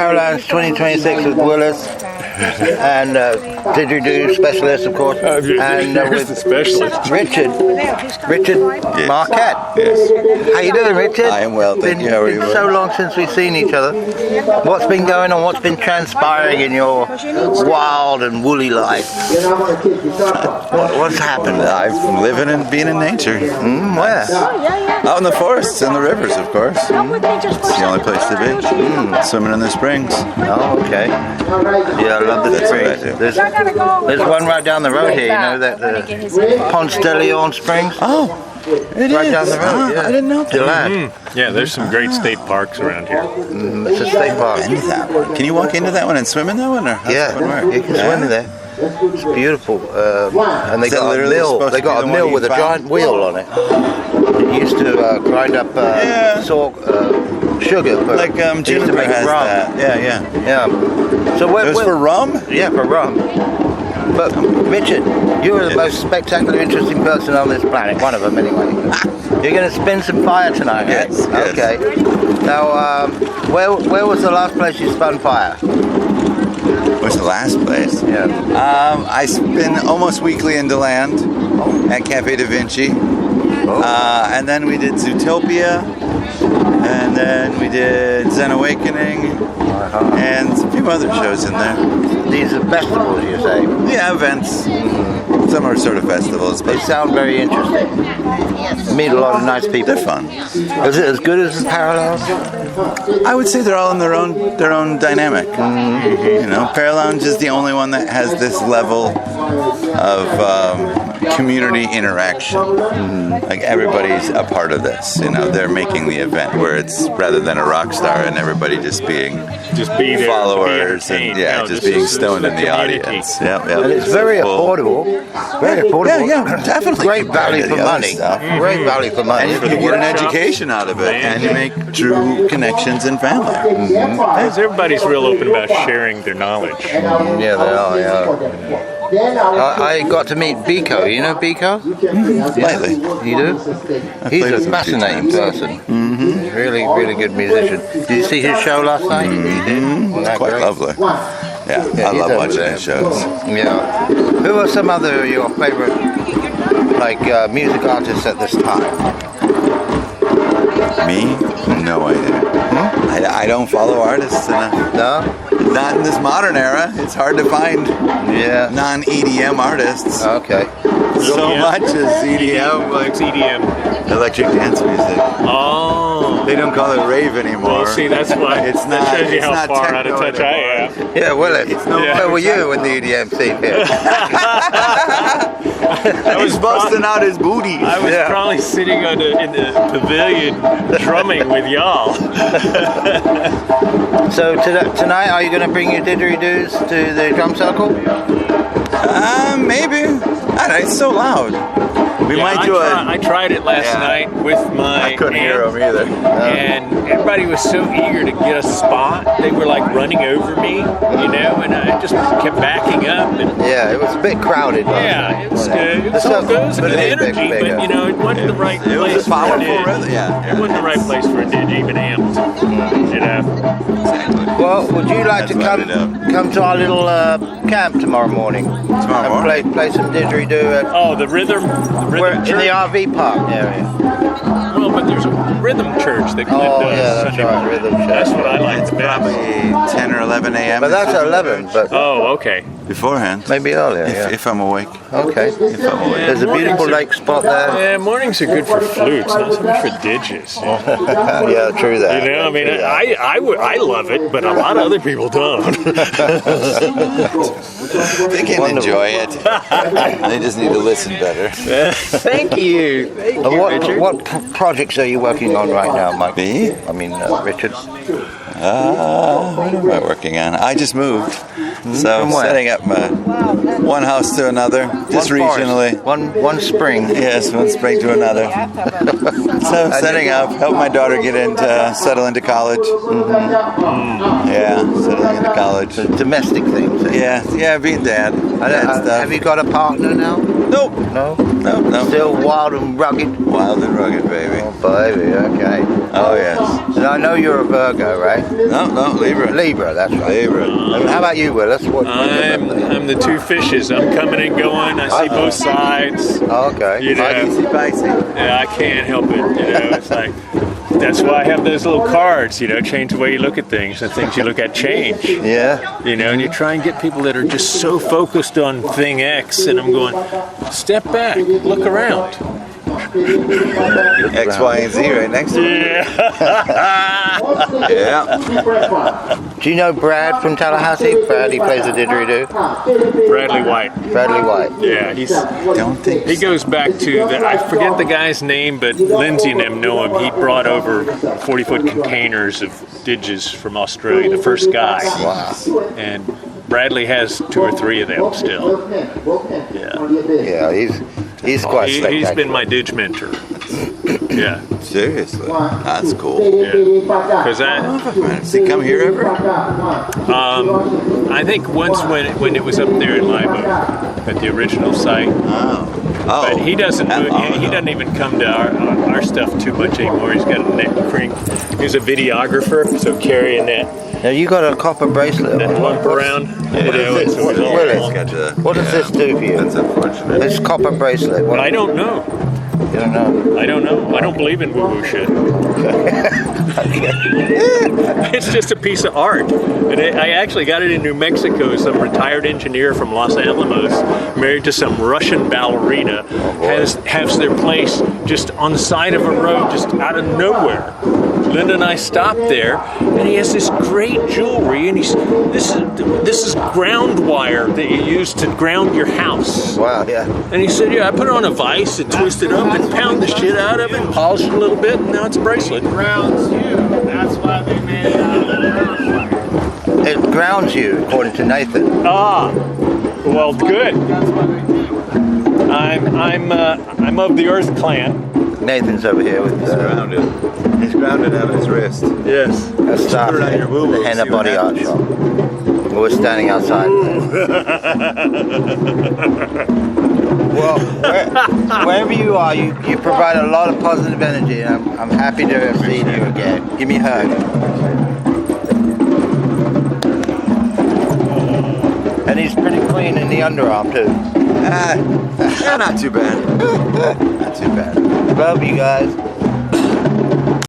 Paralounge 2026 with Willis and Didgeridoo specialist, of course, and with the specialist Richard Yes. Marquette. Yes. How you doing, Richard? I am well, thank you. How are you? Been so long since we've seen each other. What's been going on? What's been transpiring in your wild and woolly life? What's happened? I'm living and being in nature. Where? Out in the forests and the rivers, of course. It's the only place to be. Swimming in the springs. Oh, okay. Yeah, I love the That's what I springs. do. There's one right down the road here, you know, that Ponce de Leon Springs. Oh, it Right is. down the road, yeah. I didn't know that. Deland. Yeah, there's some great state parks around here. It's a state park. Into that one. Can you walk into that one and swim in that one? Or how's that one Yeah, work? you can swim in there. It's beautiful. And they Is that got a literally mill. supposed They to be got a the mill one with a you found? giant wheel on it. It used to grind up sugar. For, Like it used to Juniper make has rum. that. Yeah. Yeah. So It was for rum? Yeah, for rum. But Richard, you are the Yes. most spectacular, interesting person on this planet. One of them, anyway. You're going to spin some fire tonight, right? Yes, yes. Okay. Now, where was the last place you spun fire? What's the last place? Yeah. I spin almost weekly in Deland at Cafe Da Vinci. And then we did Zootopia. And then we did Zen Awakening. And a few other shows in there. These are festivals, you say? Yeah, events. Some are sort of festivals, They but sound very interesting. Meet a lot of nice people. they're fun. Is it as good as the Paralounge? I would say they're all in their own dynamic. You know, Paralounge is the only one that has this level of community interaction. Like everybody's a part of this. You know, they're making the event where it's rather than a rock star and everybody just being Be there, followers be and entertained. No, just this being is stoned in the community. audience. Yep. And it's very Cool. affordable. Very affordable. Yeah, definitely. Great compared value to for the other money. stuff. Great value for money. And you get an education out of it, and you make true connections in family. Because everybody's real open about sharing their knowledge. Yeah, they are, yeah. I got to meet Biko. You know Biko? Lightly. You do? He's played a with him a few fascinating times. person. Really, really good musician. Did you see his show last night? Wasn't that Quite great? lovely. Yeah, Yeah, I he's love over watching there. his shows. Yeah. Who are some other of your favorite, music artists at this time? Me? No idea. I don't follow artists enough. No? Not in this modern era. It's hard to find Yeah. non-EDM artists. Okay. So Yeah. much is EDM, like EDM. electric dance music. Oh. They don't call it rave anymore. Well, see, that's why. It's that not- shows you it's how not far out of techno touch I am. Yeah, Willis. Yeah. Where were you when the EDM scene hit? I was busting out his booty. I was Yeah. probably sitting in the pavilion drumming with y'all. So tonight, are you going to bring your didgeridoos to the drum circle? Maybe. I don't know, it's so loud. We Yeah, might do I tried it last Yeah. night with my I couldn't hear aunt, him either. and everybody was so eager to get a spot. They were like running over me, you know, and I just kept backing up. And Yeah, it was a bit crowded. yeah, it was good. It The was all circle- goes but good it is energy, bigger. but you know, it wasn't the right It place was a for a powerful did. rhythm. Yeah. It wasn't the right place for a did, even amped. You know. Exactly. Well, would you like to That's loaded come to our little camp tomorrow morning? Tomorrow And morning? play some didgeridoo at Oh, the rhythm we're in church. the RV park area. Well, but there's a rhythm church that Clint Oh, does. yeah, that's Sunday right, morning. rhythm church. That's what I like It's the best. probably 10 or 11 a.m. But that's at 11, but Oh, okay. beforehand. maybe earlier, yeah. If I'm awake. Okay. If I'm awake. There's a beautiful Mornings are- lake spot there. Yeah, mornings are good for flutes, not so much for didges. Yeah, true that. You know, I mean, True that. I love it, but a lot of other people don't. They can Wonderful. enjoy it. They just need to listen better. Thank you. Thank And what projects are you working on right now, Mike? Me? I mean, Richard. What am I working on? I just moved. So From where? setting up one house to another, just One forest, regionally. One spring. Yes, one spring to another. So setting up, help my daughter settle into college. Yeah, settling into college. Domestic things. Yeah, being dad. Dad stuff. Have you got a partner now? Nope. No. Nope. Still wild and rugged. Wild and rugged, baby. Oh, baby. Okay. Oh yes. And I know you're a Virgo, right? No, Libra. Libra, that's right. Libra. And how about you, Willis? I'm the two fishes. I'm coming and going. I see both sides. Oh, okay. You know, Spicy. yeah, I can't help it. You know, it's like that's why I have those little cards. You know, change the way you look at things. The things you look at change. Yeah. You know, and you try and get people that are just so focused on thing X, and I'm going, step back, look around. X, Y, and Z right next to it. Yeah. Yeah. Do you know Brad from Tallahassee? Brad, he plays the didgeridoo. Bradley White. Bradley White. Yeah, Don't think he goes back to I forget the guy's name, but Lindsay and them know him. He brought over 40-foot containers of didges from Australia, the first guy. Wow. And Bradley has 2 or 3 of them still. Yeah. Yeah, he's quite spectacular. He's been my Didge mentor. Yeah. seriously. That's cool. Yeah. Because Does he come here ever? I think once when it was up there in Live Oak at the original site. Oh. But he doesn't. He doesn't even come to our stuff too much anymore. He's got a neck crank. He's a videographer, so carrying that. Now you got a copper bracelet. That lump around. Willis, what does this do for you? That's unfortunate. This copper bracelet. What I don't know. You don't know. I don't know. I don't believe in woo-woo shit. It's just a piece of art. And I actually got it in New Mexico. Some retired engineer from Los Alamos, married to some Russian ballerina, has their place just on the side of a road, just out of nowhere. Linda and I stopped there, and he has this great jewelry, and this is ground wire that you use to ground your house. Wow, yeah. And he said, yeah, I put it on a vise and twist it up and pound the shit out of it and polish it a little bit, and now it's a bracelet. It grounds you. That's why they made it out of the ground wire. It grounds you, according to Nathan. Ah, well, good. That's why they do. I'm of the Earth Clan. Nathan's over here with Grounded. He's grounded out of his wrist. Yes. a staff Put it on your woo-woo, the henna see what body art happens. shop. We're standing outside. Well, wherever you are, you provide a lot of positive energy, and I'm happy to have seen you again. Give me a hug. And he's pretty clean in the underarm too. Yeah, not too bad. Not too bad. Love you guys.